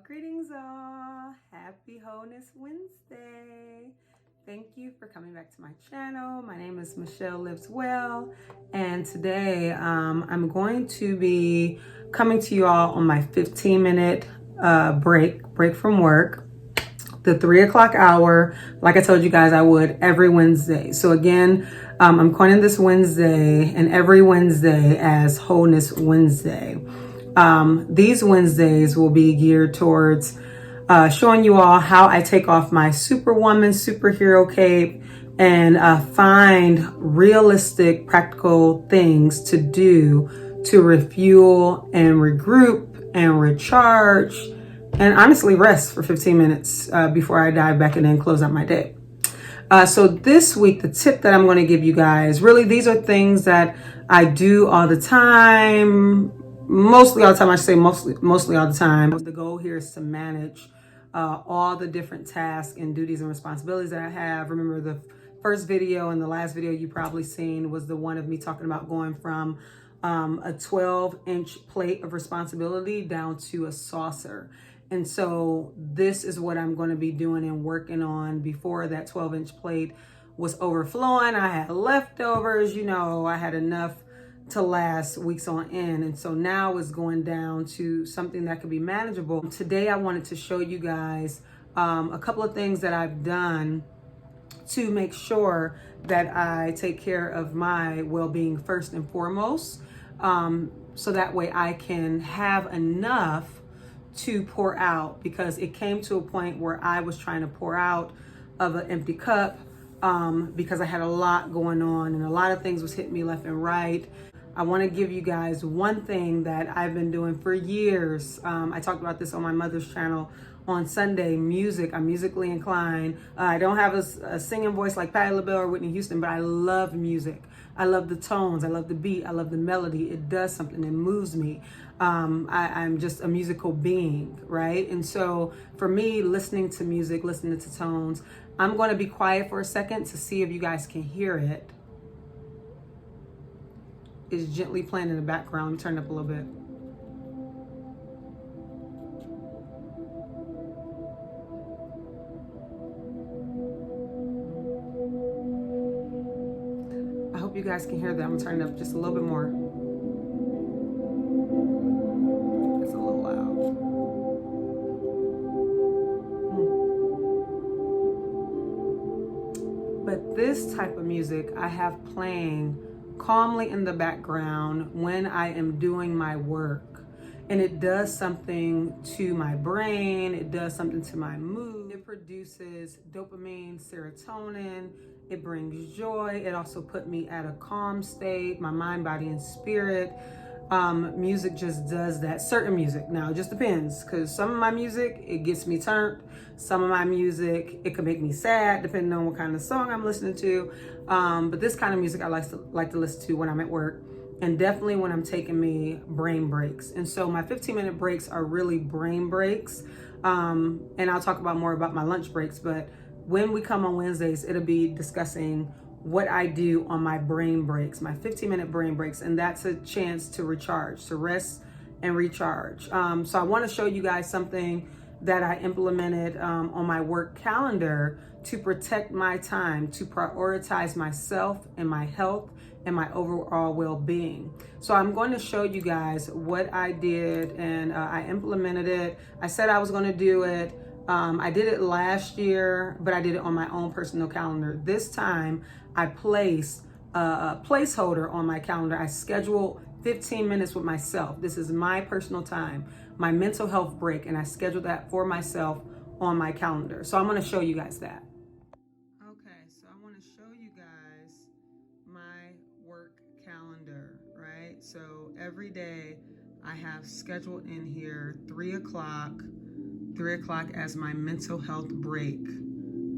Greetings all. Happy Wholeness Wednesday. Thank you for coming back to my channel. My name is Michelle Lives Well, and today I'm going to be coming to you all on my 15-minute break from work, the 3 o'clock hour, like I told you guys I would every Wednesday. So again, I'm coining this Wednesday and every Wednesday as Wholeness Wednesday. These Wednesdays will be geared towards showing you all how I take off my superwoman, superhero cape and find realistic, practical things to do to refuel and regroup and recharge and honestly rest for 15 minutes before I dive back in and close out my day. So this week, the tip that I'm going to give you guys, really, these are things that I do all the time. Mostly all the time, I should say mostly all the time. The goal here is to manage all the different tasks and duties and responsibilities that I have. Remember, the first video and the last video you probably seen was the one of me talking about going from a 12-inch plate of responsibility down to a saucer. And so this is what I'm going to be doing and working on. Before that 12-inch plate was overflowing, I had leftovers, I had enough to last weeks on end. And so now it's going down to something that could be manageable. Today, I wanted to show you guys a couple of things that I've done to make sure that I take care of my well-being first and foremost. So that way I can have enough to pour out, because it came to a point where I was trying to pour out of an empty cup because I had a lot going on and a lot of things was hitting me left and right. I want to give you guys one thing that I've been doing for years. I talked about this on my mother's channel on Sunday. Music. I'm musically inclined. I don't have a singing voice like Patti LaBelle or Whitney Houston, but I love music. I love the tones. I love the beat. I love the melody. It does something. It moves me. I'm just a musical being, right? And so for me, listening to music, listening to tones, I'm going to be quiet for a second to see if you guys can hear it. It's gently playing in the background. Let me turn it up a little bit. I hope you guys can hear that. I'm gonna turn it up just a little bit more. It's a little loud. But this type of music I have playing calmly in the background when I am doing my work, and it does something to my brain. It does something to my mood. It produces dopamine, serotonin. It brings joy. It also put me at a calm state, my mind, body, and spirit. Music just does that. Certain music, now it just depends, because some of my music, it gets me turned. Some of my music, it could make me sad depending on what kind of song I'm listening to. But this kind of music I like to listen to when I'm at work, and definitely when I'm taking me brain breaks. And so my 15-minute breaks are really brain breaks. And I'll talk more about my lunch breaks, but when we come on Wednesdays, it'll be discussing what I do on my brain breaks, my 15-minute brain breaks. And that's a chance to recharge, to rest and recharge. So I want to show you guys something that I implemented on my work calendar to protect my time, to prioritize myself and my health and my overall well-being. So I'm going to show you guys what I did, and I implemented it. I said I was going to do it. I did it last year, but I did it on my own personal calendar. This time I placed a placeholder on my calendar. I scheduled 15 minutes with myself. This is my personal time, my mental health break, and I scheduled that for myself on my calendar. So I'm going to show you guys that. Okay, so I want to show you guys my work calendar, right? So every day I have scheduled in here 3 o'clock as my mental health break,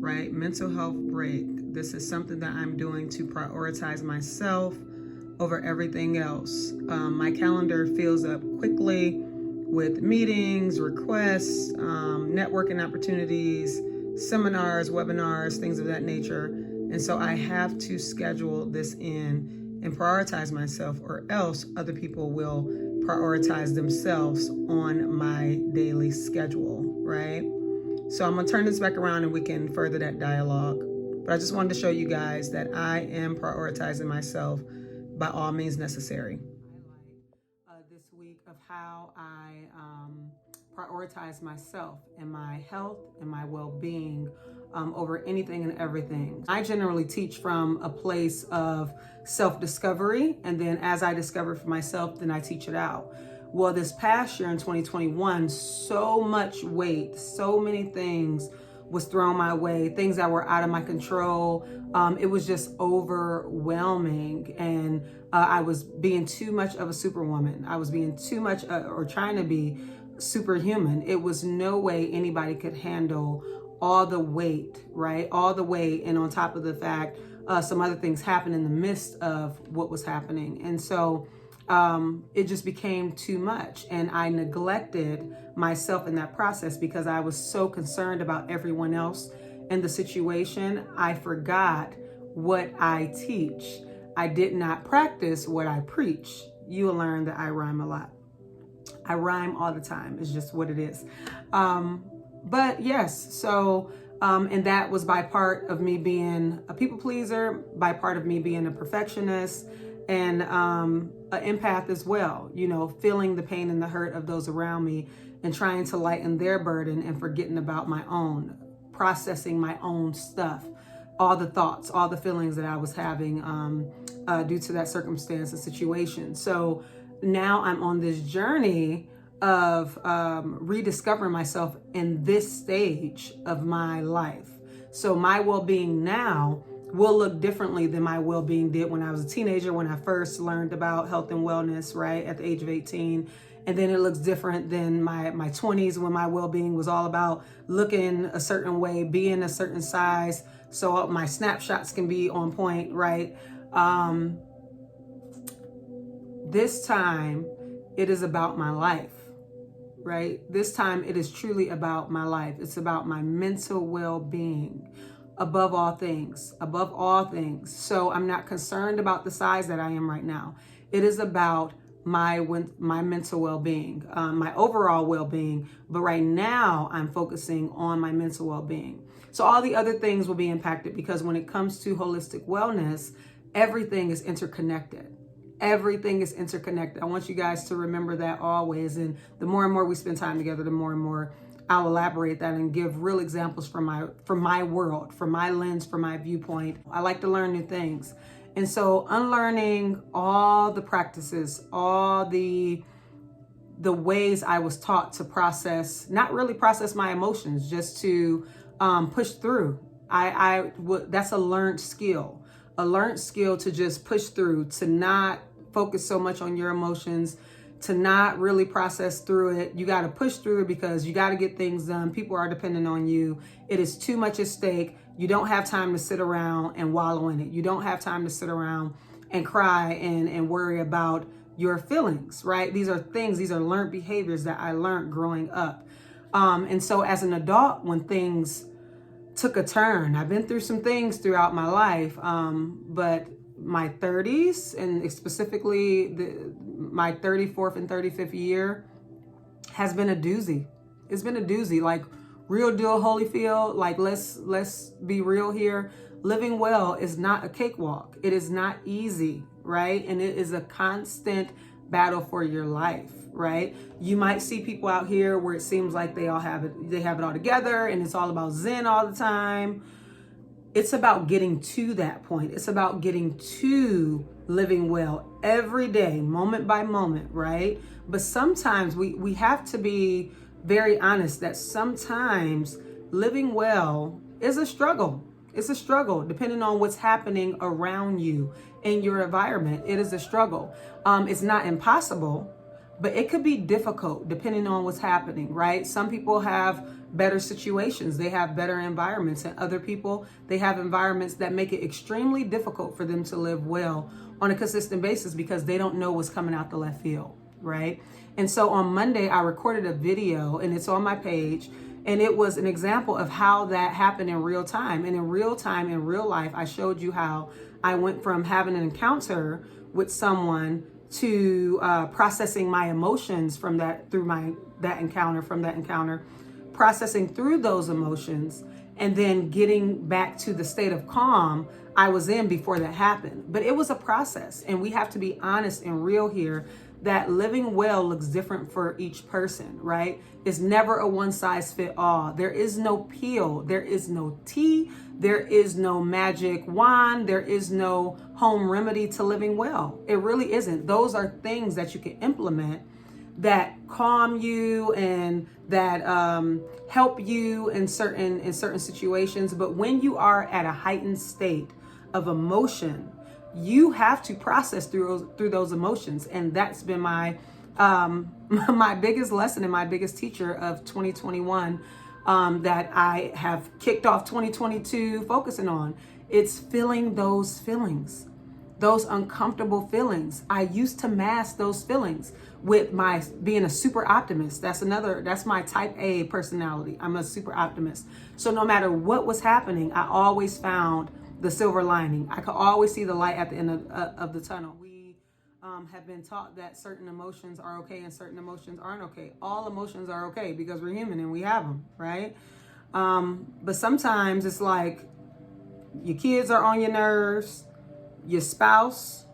right? Mental health break. This is something that I'm doing to prioritize myself over everything else. My calendar fills up quickly with meetings, requests, networking opportunities, seminars, webinars, things of that nature. And so I have to schedule this in and prioritize myself, or else other people will prioritize themselves on my daily schedule, right? So I'm gonna turn this back around and we can further that dialogue. But I just wanted to show you guys that I am prioritizing myself by all means necessary. This week of how I prioritize myself and my health and my well-being over anything and everything. I generally teach from a place of self-discovery, and then as I discover for myself, then I teach it out. Well, this past year in 2021, so much weight, so many things was thrown my way, things that were out of my control. It was just overwhelming, and I was being too much of a superwoman. I was being too much or trying to be superhuman. It was no way anybody could handle all the weight, right? All the weight, and on top of the fact, some other things happened in the midst of what was happening. And so it just became too much, and I neglected myself in that process because I was so concerned about everyone else in the situation. I forgot what I teach. I did not practice what I preach. You will learn that I rhyme a lot. I rhyme all the time. It's just what it is. But yes, so and that was by part of me being a people pleaser, by part of me being a perfectionist, and an empath as well, you know, feeling the pain and the hurt of those around me and trying to lighten their burden and forgetting about my own, processing my own stuff, all the thoughts, all the feelings that I was having due to that circumstance and situation. So now I'm on this journey of rediscovering myself in this stage of my life. So my well-being now will look differently than my well-being did when I was a teenager, when I first learned about health and wellness, right, at the age of 18. And then it looks different than my 20s, when my well-being was all about looking a certain way, being a certain size, so my snapshots can be on point, right? This time, it is about my life, right? This time, it is truly about my life. It's about my mental well-being. Above all things. So I'm not concerned about the size that I am right now. It is about my mental well-being, my overall well-being. But right now I'm focusing on my mental well-being. So all the other things will be impacted, because when it comes to holistic wellness, everything is interconnected. Everything is interconnected. I want you guys to remember that always. And the more and more we spend time together, the more and more I'll elaborate that and give real examples from my world, from my lens, from my viewpoint. I like to learn new things. And so unlearning all the practices, all the ways I was taught to process, not really process my emotions, just to push through. That's a learned skill to just push through, to not focus so much on your emotions, to not really process through it. You got to push through it because you got to get things done. People are dependent on you. It is too much at stake. You don't have time to sit around and wallow in it. You don't have time to sit around and cry and worry about your feelings, right? These are learned behaviors that I learned growing up. And so as an adult, when things took a turn, I've been through some things throughout my life, but my 30s, and specifically my 34th and 35th year, has been a doozy. It's been a doozy, like real deal Holyfield. Like let's be real here. Living well is not a cakewalk. It is not easy, right? And it is a constant battle for your life, right? You might see people out here where it seems like they have it all together and it's all about Zen all the time. It's about getting to that point. It's about getting to living well every day, moment by moment, right? But sometimes we have to be very honest that sometimes living well is a struggle. It's a struggle depending on what's happening around you in your environment. It is a struggle. It's not impossible, but it could be difficult depending on what's happening, right? Some people have better situations. They have better environments, and other people, they have environments that make it extremely difficult for them to live well on a consistent basis because they don't know what's coming out the left field, right? And so on Monday, I recorded a video and it's on my page, and it was an example of how that happened in real time. And in real time, in real life, I showed you how I went from having an encounter with someone to processing my emotions from that, through that encounter, processing through those emotions, and then getting back to the state of calm I was in before that happened. But it was a process, and we have to be honest and real here that living well looks different for each person, right? It's never a one size fit all. There is no pill, there is no tea, there is no magic wand, there is no home remedy to living well. It really isn't. Those are things that you can implement that calm you and that help you in certain situations. But when you are at a heightened state of emotion, you have to process through those emotions. And that's been my my biggest lesson and my biggest teacher of 2021, that I have kicked off 2022 focusing on. It's feeling those feelings, those uncomfortable feelings. I used to mask those feelings with my being a super optimist. That's my type A personality. I'm a super optimist. So no matter what was happening, I always found the silver lining. I could always see the light at the end of the tunnel. We have been taught that certain emotions are okay and certain emotions aren't okay. All emotions are okay because we're human and we have them, right? But sometimes it's like your kids are on your nerves, your spouse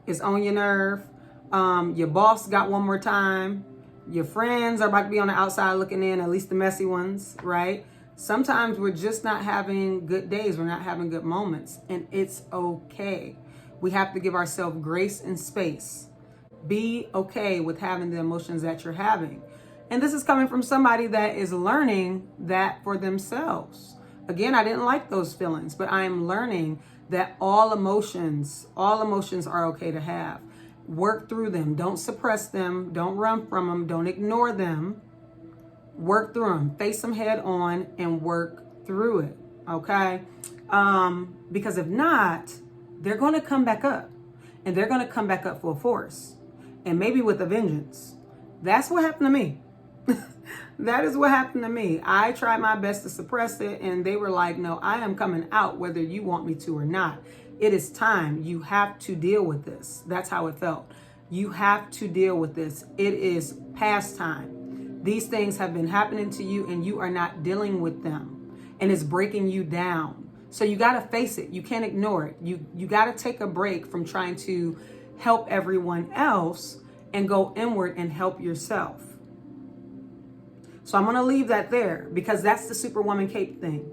is on your nerve, your boss got one more time, your friends are about to be on the outside looking in, at least the messy ones, right? Sometimes we're just not having good days. We're not having good moments, and it's okay. We have to give ourselves grace and space. Be okay with having the emotions that you're having. And this is coming from somebody that is learning that for themselves. Again, I didn't like those feelings, but I am learning that all emotions are okay to have. Work through them. Don't suppress them. Don't run from them. Don't ignore them. Work through them, face them head on and work through it. Okay. Because if not, they're going to come back up, and they're going to come back up full force, and maybe with a vengeance. That's what happened to me. That is what happened to me. I tried my best to suppress it, and they were like, no, I am coming out whether you want me to or not. It is time. You have to deal with this. That's how it felt. You have to deal with this. It is past time. These things have been happening to you and you are not dealing with them, and it's breaking you down. So you got to face it. You can't ignore it. You got to take a break from trying to help everyone else and go inward and help yourself. So I'm going to leave that there, because that's the Superwoman cape thing.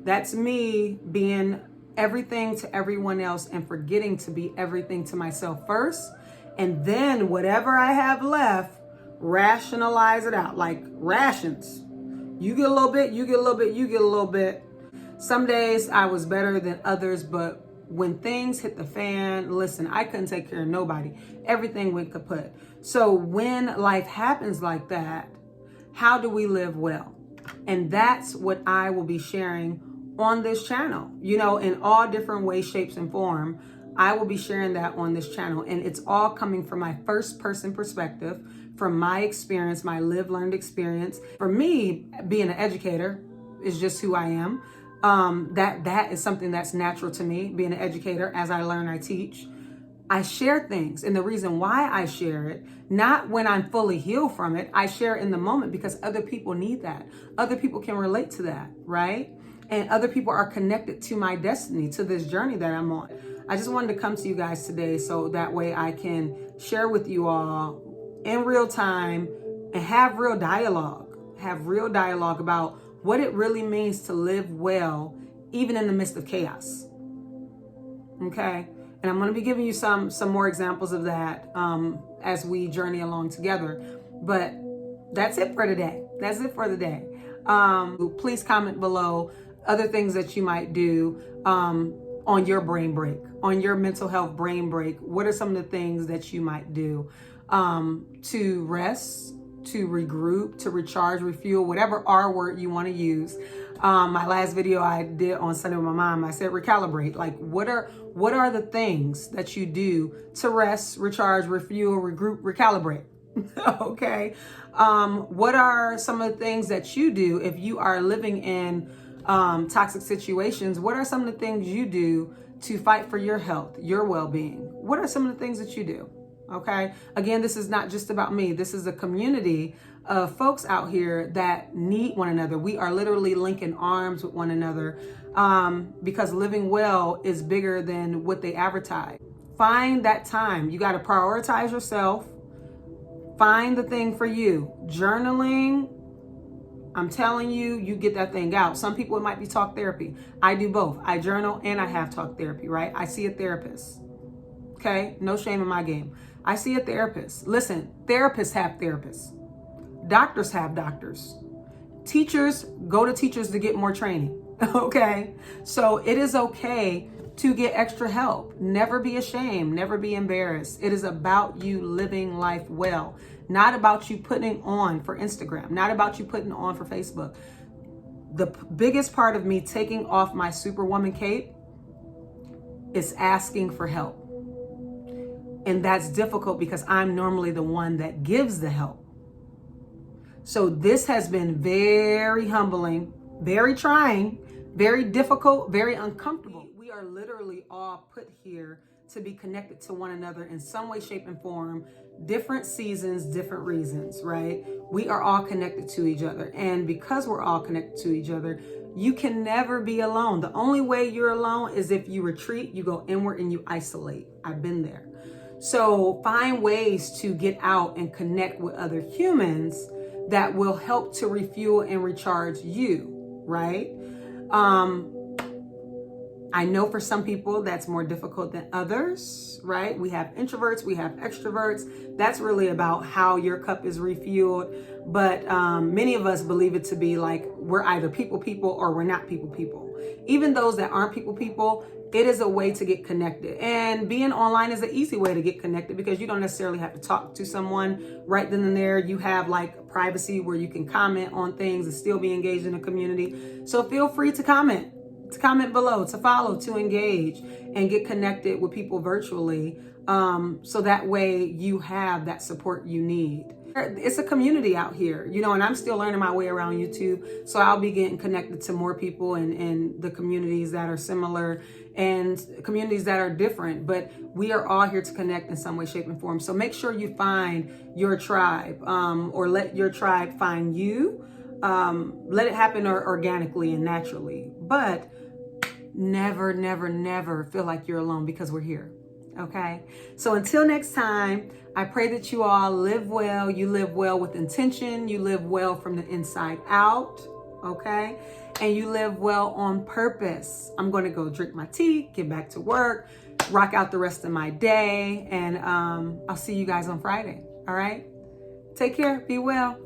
That's me being everything to everyone else and forgetting to be everything to myself first. And then whatever I have left, rationalize it out like rations. You get a little bit, you get a little bit, you get a little bit. Some days I was better than others, but when things hit the fan, listen, I couldn't take care of nobody. Everything went kaput. So when life happens like that, how do we live well? And that's what I will be sharing on this channel, in all different ways, shapes, and form. I will be sharing that on this channel, and it's all coming from my first person perspective, from my experience, my learned experience. For me, being an educator is just who I am. That is something that's natural to me, being an educator. As I learn, I teach. I share things, and the reason why I share it, not when I'm fully healed from it, I share it in the moment because other people need that. Other people can relate to that, right? And other people are connected to my destiny, to this journey that I'm on. I just wanted to come to you guys today so that way I can share with you all in real time and have real dialogue about what it really means to live well, even in the midst of chaos. Okay. And I'm going to be giving you some more examples of that as we journey along together. But that's it for today. That's it for the day. Please comment below other things that you might do on your brain break, on your mental health brain break. What are some of the things that you might do to rest, to regroup, to recharge, refuel, whatever R word you want to use. My last video I did on Sunday with my mom, I said recalibrate. Like what are the things that you do to rest, recharge, refuel, regroup, recalibrate? Okay. What are some of the things that you do if you are living in toxic situations? What are some of the things you do to fight for your health, your well-being? What are some of the things that you do? Okay. Again, this is not just about me. This is a community of folks out here that need one another. We are literally linking arms with one another because living well is bigger than what they advertise. Find that time. You got to prioritize yourself. Find the thing for you. Journaling, I'm telling you, you get that thing out. Some people, it might be talk therapy. I do both. I journal and I have talk therapy, right? I see a therapist. Okay? No shame in my game. I see a therapist. Listen, therapists have therapists. Doctors have doctors. Teachers go to teachers to get more training. Okay? So it is okay to get extra help. Never be ashamed. Never be embarrassed. It is about you living life well. Not about you putting on for Instagram. Not about you putting on for Facebook. The biggest part of me taking off my Superwoman cape is asking for help. And that's difficult because I'm normally the one that gives the help. So this has been very humbling, very trying, very difficult, very uncomfortable. We are literally all put here to be connected to one another in some way, shape, and form. Different seasons, different reasons, right? We are all connected to each other. And because we're all connected to each other, you can never be alone. The only way you're alone is if you retreat, you go inward and you isolate. I've been there. So find ways to get out and connect with other humans that will help to refuel and recharge you, right? I know for some people that's more difficult than others, right? We have introverts, we have extroverts. That's really about how your cup is refueled. But many of us believe it to be like we're either people or we're not people. Even those that aren't people, it is a way to get connected. And being online is an easy way to get connected because you don't necessarily have to talk to someone right then and there. You have like privacy where you can comment on things and still be engaged in a community. So feel free to comment below, to follow, to engage and get connected with people virtually. So that way you have that support you need. It's a community out here, and I'm still learning my way around YouTube. So I'll be getting connected to more people and the communities that are similar and communities that are different, but we are all here to connect in some way, shape, and form. So make sure you find your tribe, or let your tribe find you. Let it happen organically and naturally, but never feel like you're alone because we're here. Okay. So until next time, I pray that you all live well. You live well with intention. You live well from the inside out. Okay. And you live well on purpose. I'm going to go drink my tea, get back to work, rock out the rest of my day. And I'll see you guys on Friday. All right. Take care. Be well.